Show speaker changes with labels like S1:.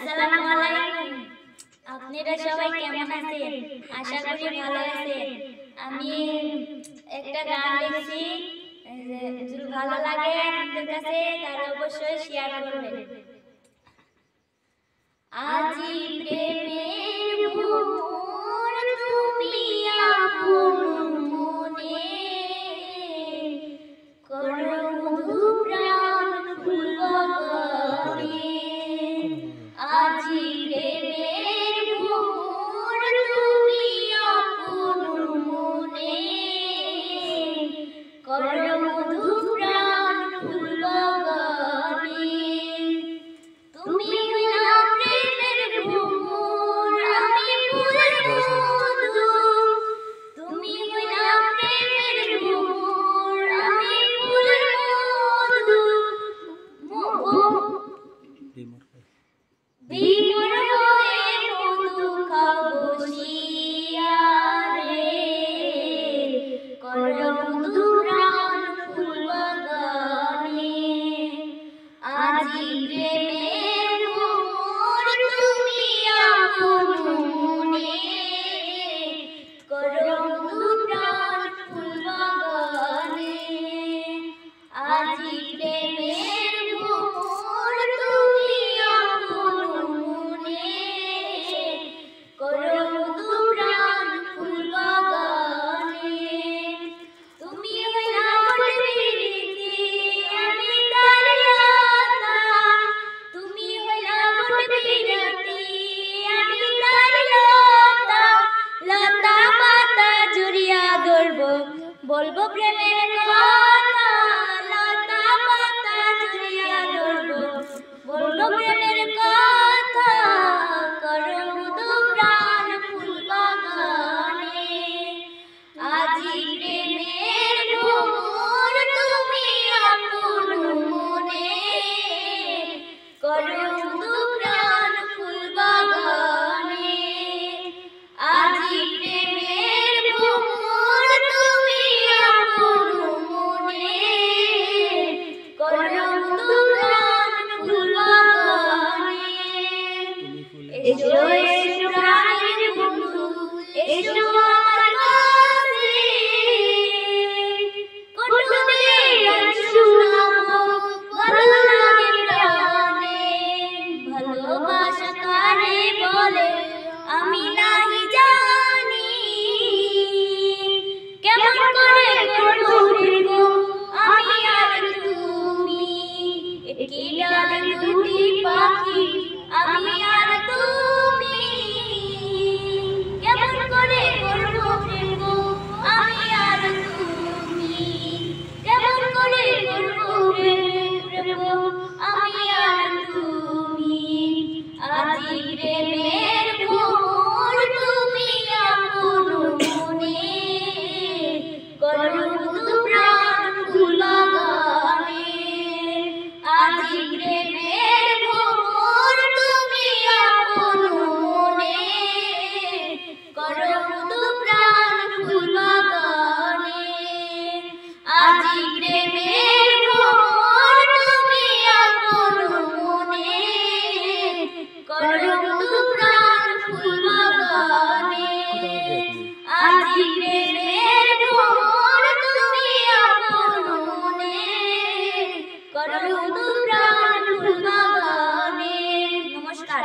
S1: আসসালামু আলাইকুম। আপনারা সবাই কেমন আছেন? আশা করি ভালো আছেন। আমি একটা গান লিখছি, যদি ভালো লাগে আপনাদের কাছে তাহলে অবশ্যই শেয়ার করবেন। আজি প্রেমের ভোর তুমি আপন মনে করো মধু প্রাণ ফুল বাগানে। আজি প্রেমের ভোর তুমি আপন মনে করো মধু প্রাণ ফুল বাগানে। তুমি হইলা প্রেমের ভোর আমি ফুলের মধু, তুমি হইলা প্রেমের ভোর আমি ফুলের মধু। বিমর হয়ে মধু খাবো শিয়ারে করো মধু প্রাণ ফুল বাগানে। আজি প্রেমের ভোর তুমি আপন মনে করো মধু প্রাণ ফুল বাগানে। আজি প্রেমের ভোর তুমি আপন মনে করো মধু প্রাণ ফুল বাগানে। তুমি হইলা বটবৃক্ষি আমি তার লতা, তুমি হইলা বটবৃক্ষি আমি তার লতা। লতা পাতা জড়িয়া ধরবো বলবো প্রেমের কথা, লতা পাতা জড়িয়া ধরবো বলবো প্রেমের কথা। করো মধু প্রাণ ফুল বাগানে। আজি প্রেমের ভোর তুমি আপন মনে করো মধু প্রাণ ফুল বাগানে। আজি প্রেমের ভোর তুমি আপন মনে করো মধু প্রাণ ফুল বাগানে। এসো এসো প্রাণের বন্ধু, এসো আমার কাছে, কটুকে গান শোনাবো ভালো লাগে প্রাণে। ভালোবাসা কারে বলে আমি নাহি জানি, কেমন করে করবো প্রেম আমি আর তুমি। একই ডালে দুটি পাখি আমি আর তুমি, কেমন করে করবো প্রেম আমি আর তুমি। কেমন করে করবো প্রেম আমি আর তুমি। আজি প্রেমের ভোর তুমি আপন মনে করো মধু প্রাণ ফুল বাগানে। আজি প্রেমের ভোর তুমি আপন মনে করো মধু প্রাণ ফুল বাগানে। আজি প্রেমের ভোর তুমি আপন মনে করো মধু প্রাণ ফুল বাগানে। আজি প্রেমের ভোর তুমি আপন মনে করো মধু প্রাণ ফুল বাগানে। নমস্কার।